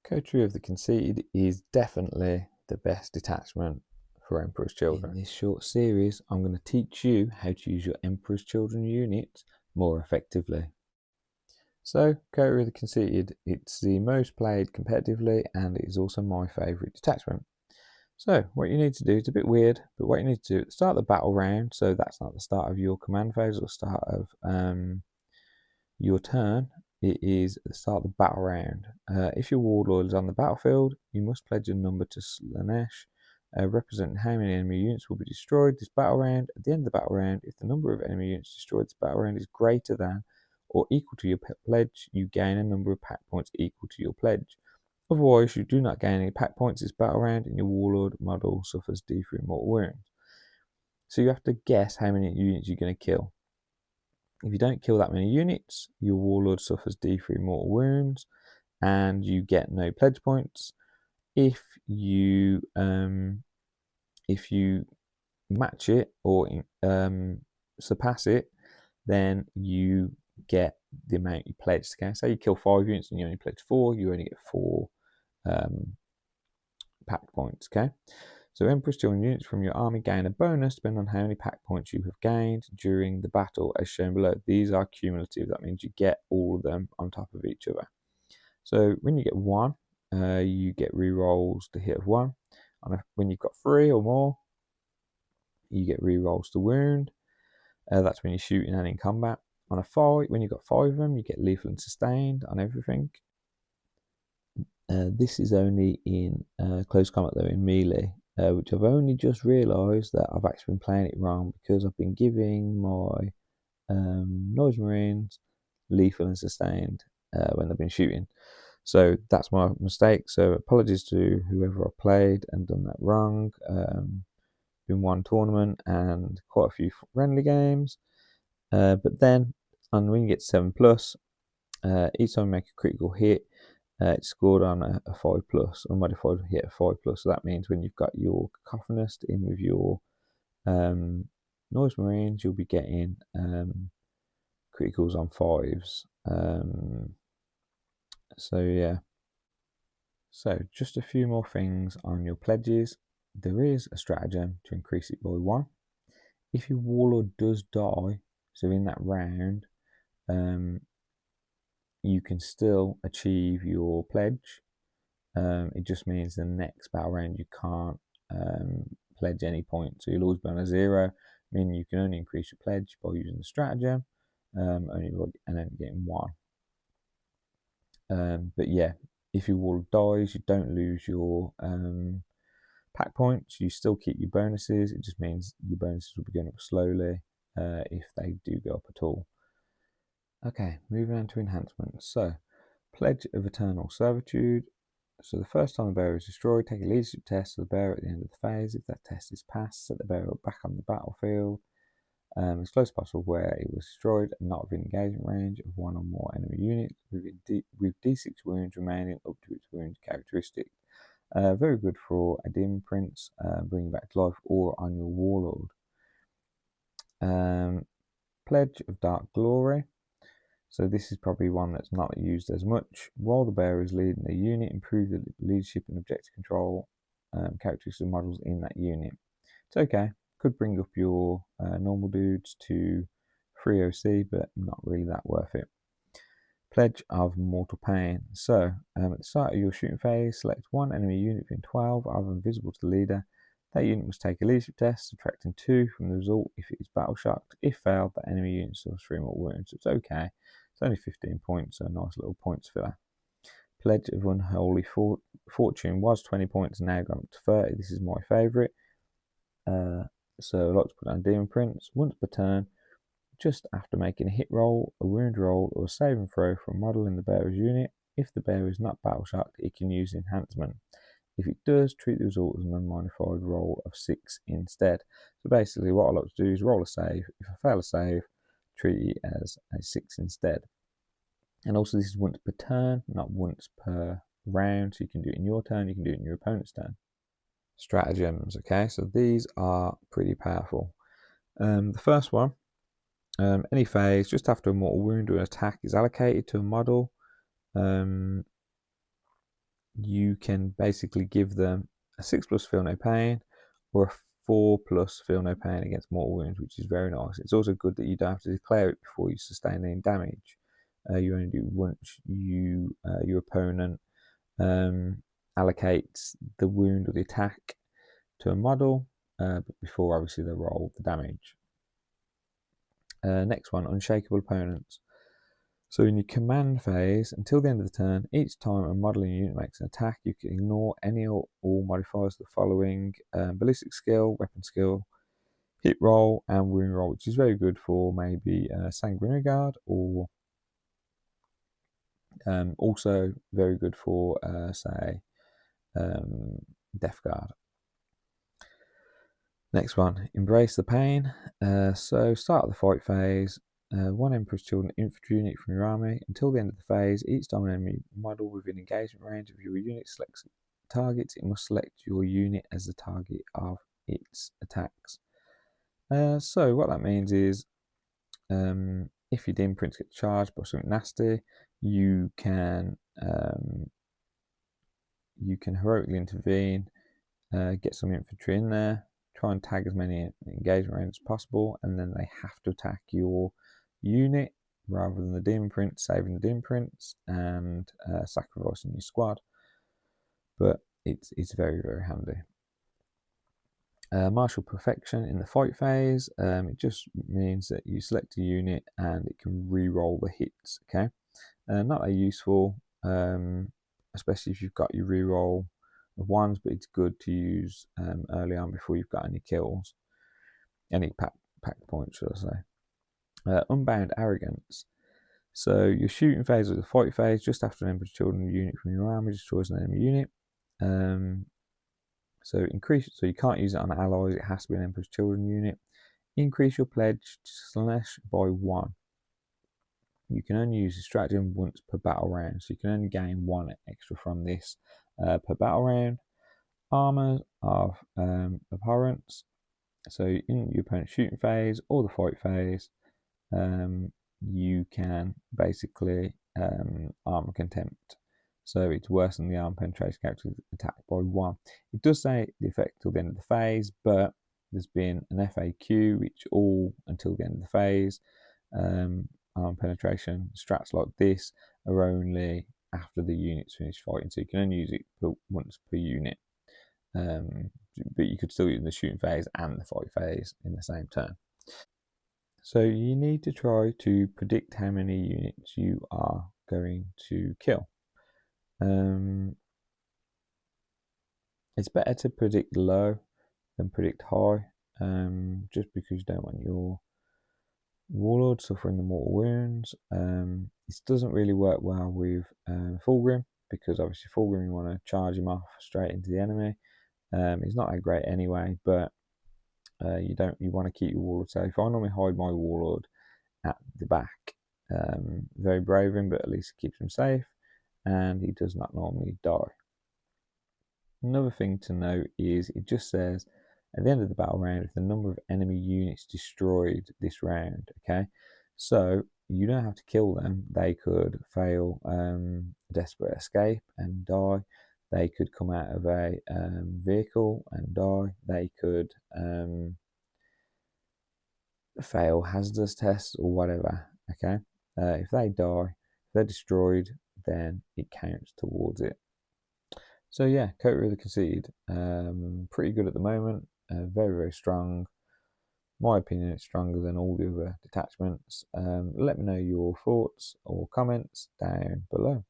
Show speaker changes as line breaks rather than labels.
Coterie of the Conceited is definitely the best detachment for Emperor's Children. In this short series, I'm going to teach you how to use your Emperor's Children units more effectively. So, Coterie of the Conceited, it's the most played competitively and it is also my favourite detachment. So, what you need to do, it's a bit weird, but what you need to do at the start of the battle round, so that's not the start of your command phase or the start of your turn, it is the start of the battle round. If your warlord is on the battlefield, you must pledge a number to Slanesh, representing how many enemy units will be destroyed this battle round. At the end of the battle round, if the number of enemy units destroyed this battle round is greater than or equal to your pledge, you gain a number of pack points equal to your pledge. Otherwise, you do not gain any pack points this battle round, and your warlord model suffers D3 mortal wounds. So you have to guess how many units you're going to kill. If you don't kill that many units, your warlord suffers D3 mortal wounds, and you get no pledge points. If you match it or surpass it, then you get the amount you pledged. Okay, say you kill 5 units and you only pledge 4, you only get 4 pack points. Okay, so Emperor's Children units from your army gain a bonus depending on how many pack points you have gained during the battle, as shown below. These are cumulative. That means you get all of them on top of each other. So when you get 1, you get rerolls to hit of 1. When you've got 3 or more, you get rerolls to wound. That's when you're shooting and in combat. On a 5, when you've got 5 of them, you get lethal and sustained on everything. This is only in close combat though, in melee, which I've only just realised that I've actually been playing it wrong because I've been giving my Noise Marines lethal and sustained when they've been shooting. So that's my mistake. So apologies to whoever I played and done that wrong. Been one tournament and quite a few friendly games. But then, and when you get 7+, each time you make a critical hit, it's scored on a 5+, or modified hit a 5+. So that means when you've got your Cacophonist in with your Noise Marines, you'll be getting criticals on 5s. So yeah. So just a few more things on your pledges. There is a stratagem to increase it by 1. If your warlord does die, so in that round, you can still achieve your pledge. It just means the next battle round you can't pledge any points. So you'll always be on a 0, meaning you can only increase your pledge by using the stratagem, and then getting 1. But yeah, if your warlord dies, you don't lose your pack points. You still keep your bonuses. It just means your bonuses will be going up slowly if they do go up at all. Okay, moving on to enhancements. So, Pledge of Eternal Servitude. So the first time the bearer is destroyed, take a leadership test for the bearer at the end of the phase. If that test is passed, set the bearer back on the battlefield as close as possible where it was destroyed and not within engagement range of 1 or more enemy units, with D6 wounds remaining up to its wound characteristic. Very good for a demon prince, bringing back to life, or on your warlord. Pledge of Dark Glory. So this is probably one that's not used as much. While the bearer is leading the unit, improve the leadership and objective control characteristics of models in that unit. It's okay. Could bring up your normal dudes to 3 OC, but not really that worth it. Pledge of Mortal Pain. So at the start of your shooting phase, select 1 enemy unit within 12, either invisible to the leader. That unit must take a leadership test, subtracting 2 from the result if it is battle shocked. If failed, that enemy unit suffers 3 more wounds. So it's okay. It's only 15 points, so a nice little points filler. Pledge of Unholy Fortune was 20 points and now gone up to 30. This is my favourite. So I like to put down Demon Prince once per turn, just after making a hit roll, a wound roll, or a saving throw for a model in the bearer's unit. If the bearer is not battle shocked, it can use enhancement. If it does, treat the result as an unmodified roll of 6 instead. So basically what I like to do is roll a save. If I fail a save, treat it as a 6 instead. And also this is once per turn, not once per round. So you can do it in your turn, you can do it in your opponent's turn. Stratagems, okay, so these are pretty powerful. The first one, any phase just after a mortal wound or an attack is allocated to a model, you can basically give them a 6+ feel no pain or a 4+ feel no pain against mortal wounds, which is very nice. It's also good that you don't have to declare it before you sustain any damage. You only do once your opponent allocates the wound or the attack to a model, but before obviously they roll the damage. Next one, unshakable opponents. So in your command phase, until the end of the turn, each time a modeling unit makes an attack, you can ignore any or all modifiers of the following: ballistic skill, weapon skill, hit roll, and wound roll, which is very good for maybe Sanguinary Guard, or also very good for, say, Death Guard. Next one, embrace the pain. So start of the fight phase. One Emperor's Children infantry unit from your army. Until the end of the phase, each time an enemy model within engagement range of your unit selects targets, it must select your unit as the target of its attacks. So what that means is, if your dim prints get charged by something nasty, you can heroically intervene, get some infantry in there, try and tag as many engagement ranges as possible, and then they have to attack your unit rather than the dim print, saving the dim prints and sacrificing your squad. But it's very, very handy. Martial perfection in the fight phase. It just means that you select a unit and it can re-roll the hits. Okay, not that useful, especially if you've got your re-roll of ones, but it's good to use early on before you've got any kills, any pack points, should I say. Unbound arrogance. So your shooting phase or the fight phase, just after an Emperor's Children unit from your army destroys an enemy unit. So you can't use it on allies, it has to be an Emperor's Children unit. Increase your pledge to slash by 1. You can only use the stratagem once per battle round, so you can only gain 1 extra from this per battle round. Armor of abhorrence. So in your opponent's shooting phase or the fight phase, you can basically armor contempt. So it's worse than the armor penetration character attack by 1. It does say the effect till the end of the phase, but there's been an FAQ which all until the end of the phase. Armor penetration strats like this are only after the unit's finished fighting, so you can only use it once per unit. But you could still use the shooting phase and the fight phase in the same turn. So you need to try to predict how many units you are going to kill. It's better to predict low than predict high, just because you don't want your warlord suffering the mortal wounds. This doesn't really work well with Fulgrim, because obviously Fulgrim, you want to charge him off straight into the enemy. He's not that great anyway, but you want to keep your warlord safe. I normally hide my warlord at the back. Very brave him, but at least it keeps him safe, and he does not normally die. Another thing to note is it just says at the end of the battle round if the number of enemy units destroyed this round. Okay, so you don't have to kill them. They could fail desperate escape and die. They could come out of a vehicle and die. They could fail hazardous tests or whatever. Okay, if they die, if they're destroyed, then it counts towards it. So yeah, Coterie the Conceited, pretty good at the moment. Very, very strong. My opinion, it's stronger than all the other detachments. Let me know your thoughts or comments down below.